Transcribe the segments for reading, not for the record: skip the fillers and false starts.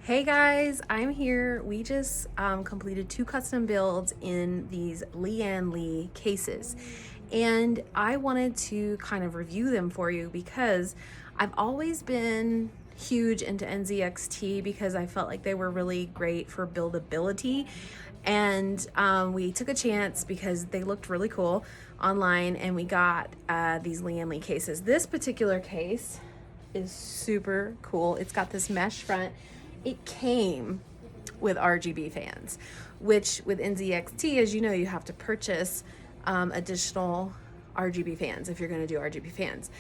Hey guys, I'm here. We just completed 2 custom builds in these Lian cases, and I wanted to kind of review them for you because I've always been huge into NZXT because I felt like they were really great for buildability. And we took a chance because they looked really cool online, and we got these Lian cases. This particular case is super cool. It's got this mesh front. It came with RGB fans, which with NZXT, as you know, you have to purchase additional RGB fans if you're going to do RGB fans.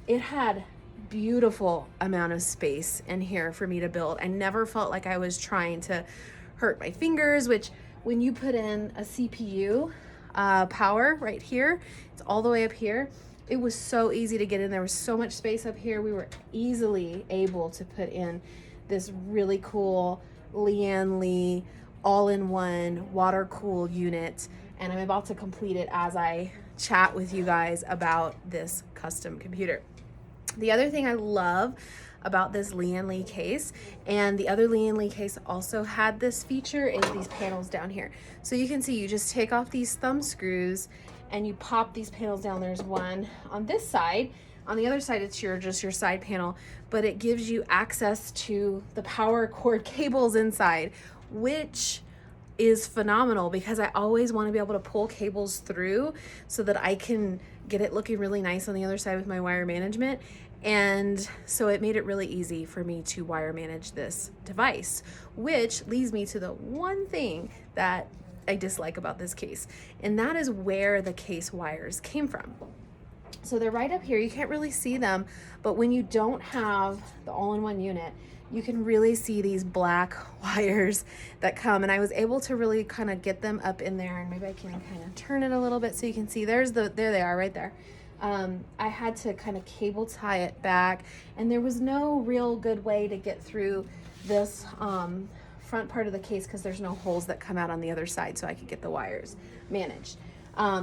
It had beautiful amount of space in here for me to build. I never felt like I was trying to hurt my fingers, which when you put in a CPU power right here, it's all the way up here. It was so easy to get in. There was so much space up here. We were easily able to put in this really cool Lian all-in-one water-cooled unit, and I'm about to complete it as I chat with you guys about this custom computer. The other thing I love about this Lian case, and the other Lian case also had this feature, is these panels down here. So you can see you just take off these thumb screws and you pop these panels down. There's one on this side. On the other side, it's just your side panel, but it gives you access to the power cord cables inside, which is phenomenal because I always want to be able to pull cables through so that I can get it looking really nice on the other side with my wire management. And so it made it really easy for me to wire manage this device, which leads me to the one thing that I dislike about this case, and that is where the case wires came from. So they're right up here. You can't really see them, but when you don't have the all-in-one unit, you can really see these black wires that come, and I was able to really kind of get them up in there, and maybe I can kind of turn it a little bit so you can see. There they are right there. I had to kind of cable tie it back, and there was no real good way to get through this front part of the case because there's no holes that come out on the other side, so I could get the wires managed.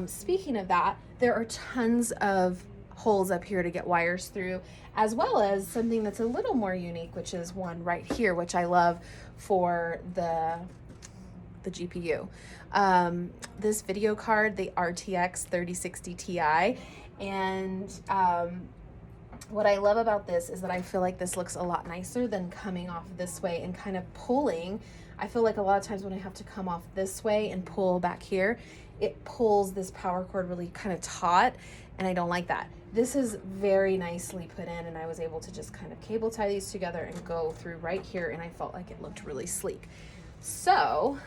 Speaking of that, there are tons of holes up here to get wires through, as well as something that's a little more unique, which is one right here, which I love for the GPU. This video card, the RTX 3060 Ti, and what I love about this is that I feel like this looks a lot nicer than coming off this way and kind of pulling. I feel like a lot of times when I have to come off this way and pull back here, it pulls this power cord really kind of taut, and I don't like that. This is very nicely put in, and I was able to just kind of cable tie these together and go through right here, and I felt like it looked really sleek. So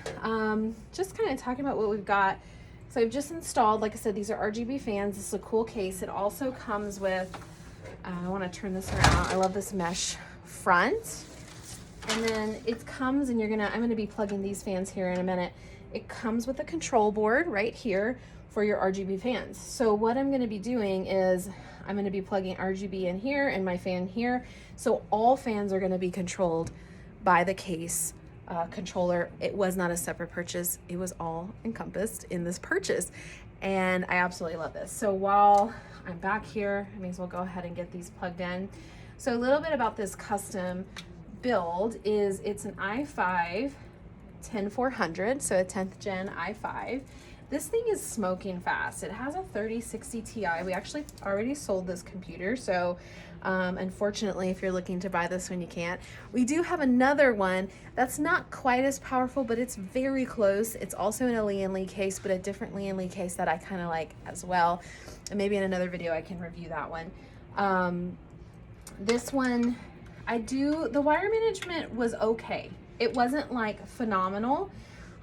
just kind of talking about what we've got. So I've just installed, like I said, these are RGB fans. This is a cool case. It also comes with, I want to turn this around. I love this mesh front. And then it comes, and I'm gonna be plugging these fans here in a minute. It comes with a control board right here for your RGB fans. So what I'm gonna be doing is I'm gonna be plugging RGB in here and my fan here. So all fans are gonna be controlled by the case controller. It was not a separate purchase. It was all encompassed in this purchase. And I absolutely love this. So while I'm back here, I may as well go ahead and get these plugged in. So a little bit about this custom build is it's an i5 10400, so a 10th gen i5. This thing is smoking fast. It has a 3060 Ti. We actually already sold this computer, so unfortunately, if you're looking to buy this one, you can't. We do have another one that's not quite as powerful, but it's very close. It's also in a Lian case, but a different Lian case that I kind of like as well. And maybe in another video I can review that one. This one, the wire management was okay. It wasn't like phenomenal.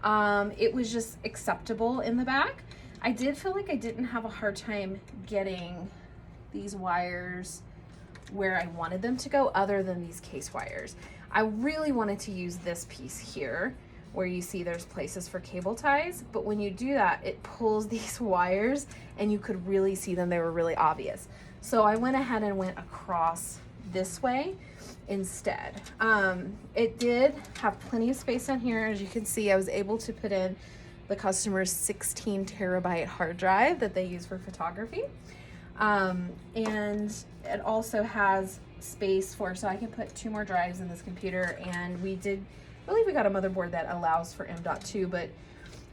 It was just acceptable in the back. I did feel like I didn't have a hard time getting these wires where I wanted them to go other than these case wires. I really wanted to use this piece here where you see there's places for cable ties, but when you do that, it pulls these wires and you could really see them. They were really obvious. So I went ahead and went across this way instead. It did have plenty of space on here. As you can see, I was able to put in the customer's 16 terabyte hard drive that they use for photography. And it also has space for, so I can put 2 more drives in this computer. And we got a motherboard that allows for M.2, but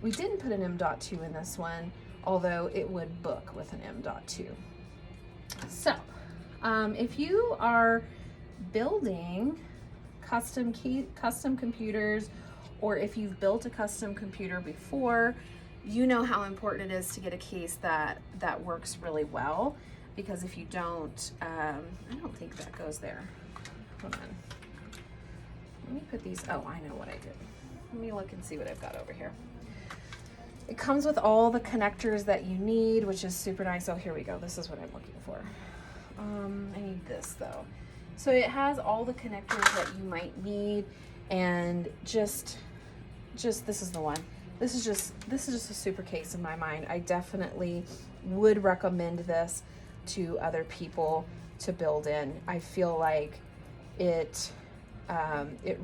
we didn't put an M.2 in this one, although it would book with an M.2. So if you are building custom computers, or if you've built a custom computer before, you know how important it is to get a case that works really well, because if you don't, I don't think that goes there. Hold on. Let me put these, oh, I know what I did. Let me look and see what I've got over here. It comes with all the connectors that you need, which is super nice. Oh, here we go. This is what I'm looking for. I need this though. So it has all the connectors that you might need, and just this is the one. This is just a super case in my mind. I definitely would recommend this to other people to build in. I feel like it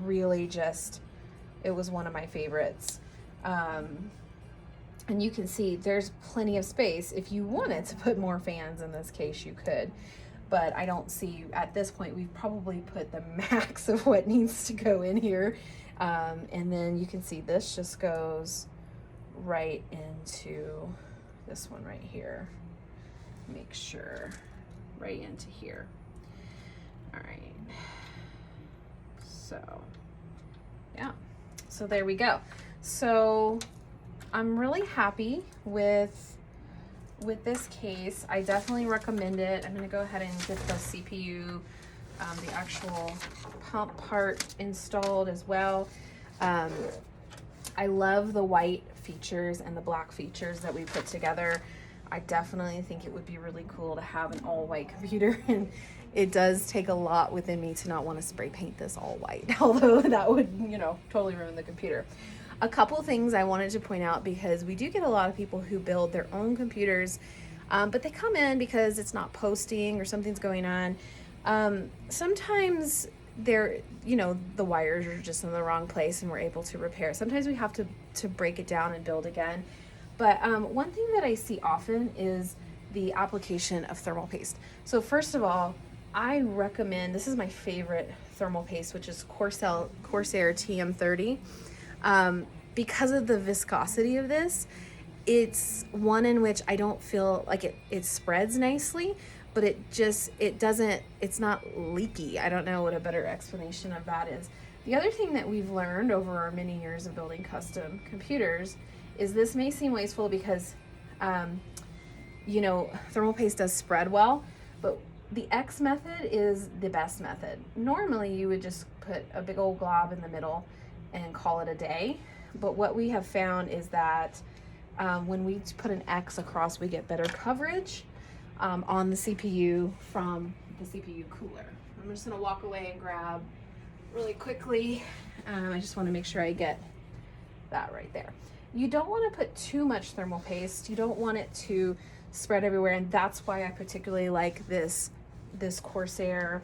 really just, it was one of my favorites. And you can see there's plenty of space. If you wanted to put more fans in this case, you could, but I don't see, at this point, we've probably put the max of what needs to go in here. And then you can see this just goes right into this one right here. Make sure, right into here. All right, so yeah, so there we go. So I'm really happy with this case. I definitely recommend it. I'm gonna go ahead and get the CPU, the actual pump part installed as well. I love the white features and the black features that we put together. I definitely think it would be really cool to have an all white computer, and it does take a lot within me to not want to spray paint this all white, although that would, you know, totally ruin the computer. A couple things I wanted to point out, because we do get a lot of people who build their own computers, but they come in because it's not posting or something's going on. Sometimes they're, you know, the wires are just in the wrong place and we're able to repair. Sometimes we have to break it down and build again. But one thing that I see often is the application of thermal paste. So first of all, I recommend, this is my favorite thermal paste, which is Corsair TM30. Because of the viscosity of this, it's one in which I don't feel like it spreads nicely, but it's not leaky. I don't know what a better explanation of that is. The other thing that we've learned over our many years of building custom computers is this may seem wasteful because, you know, thermal paste does spread well, but the X method is the best method. Normally you would just put a big old glob in the middle and call it a day. But what we have found is that when we put an X across, we get better coverage on the CPU from the CPU cooler. I'm just gonna walk away and grab really quickly. I just wanna make sure I get that right there. You don't wanna put too much thermal paste. You don't want it to spread everywhere, and that's why I particularly like this Corsair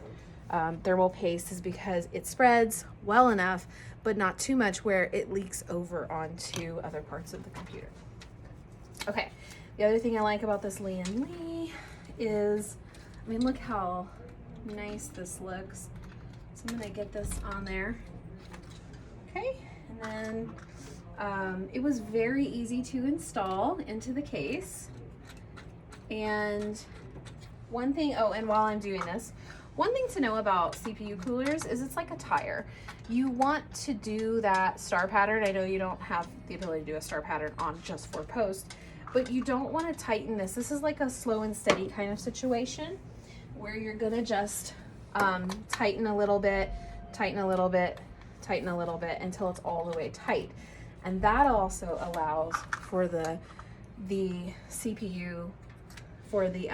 thermal paste, is because it spreads well enough, but not too much where it leaks over onto other parts of the computer. Okay, the other thing I like about this Lian is, I mean, look how nice this looks. So I'm gonna get this on there. Okay, and then it was very easy to install into the case. And one thing, oh, and while I'm doing this, one thing to know about CPU coolers is it's like a tire. You want to do that star pattern. I know you don't have the ability to do a star pattern on just for post, but you don't want to tighten this. This is like a slow and steady kind of situation where you're gonna just tighten a little bit, tighten a little bit, tighten a little bit until it's all the way tight. And that also allows for the CPU, for the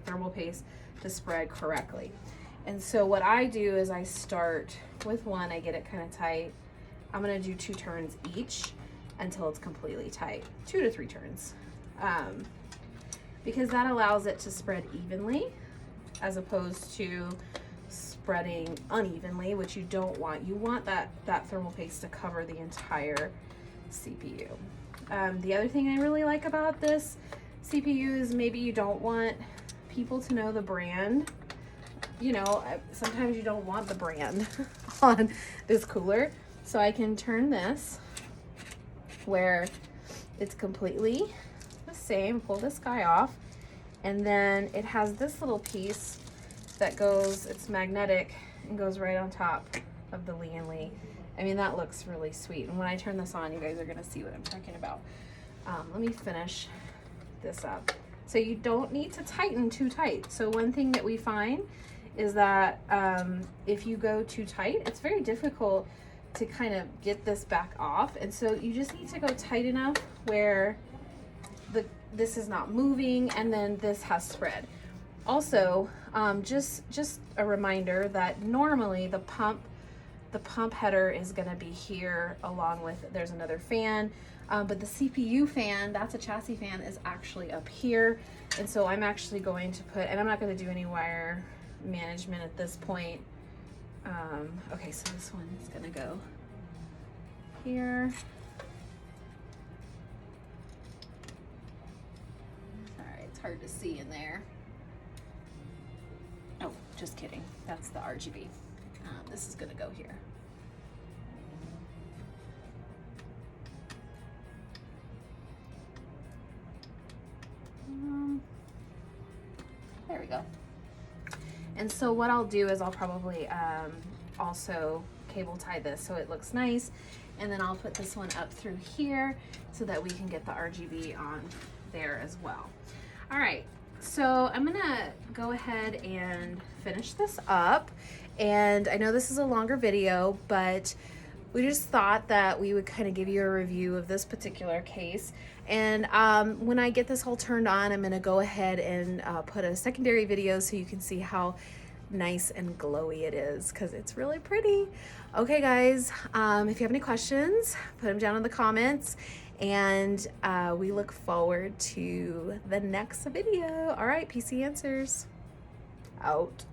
thermal paste to spread correctly. And so what I do is I start with one, I get it kind of tight. I'm gonna do 2 turns each until it's completely tight, 2 to 3 turns. Because that allows it to spread evenly as opposed to spreading unevenly, which you don't want. You want that thermal paste to cover the entire CPU. The other thing I really like about this CPU is maybe you don't want people to know the brand. you know, sometimes you don't want the brand on this cooler. So I can turn this where it's completely the same, pull this guy off, and then it has this little piece that goes, it's magnetic and goes right on top of the Lian. I mean, that looks really sweet. And when I turn this on, you guys are gonna see what I'm talking about. Let me finish this up. So you don't need to tighten too tight. So one thing that we find is that if you go too tight, it's very difficult to kind of get this back off. And so you just need to go tight enough where this is not moving and then this has spread. Also, just a reminder that normally the pump header is going to be here along with, there's another fan, but the CPU fan, that's a chassis fan, is actually up here. And so I'm actually going to put, and I'm not going to do any wire management at this point. Okay, so this one is going to go here. Sorry, it's hard to see in there. Oh, just kidding. That's the RGB. This is going to go here. There we go. And so what I'll do is I'll probably also cable tie this so it looks nice, and then I'll put this one up through here so that we can get the RGB on there as well. All right, so I'm gonna go ahead and finish this up, and I know this is a longer video, but we just thought that we would kind of give you a review of this particular case. And when I get this all turned on, I'm gonna go ahead and put a secondary video so you can see how nice and glowy it is, because it's really pretty. Okay guys, if you have any questions, put them down in the comments, and we look forward to the next video. All right, PC Answers out.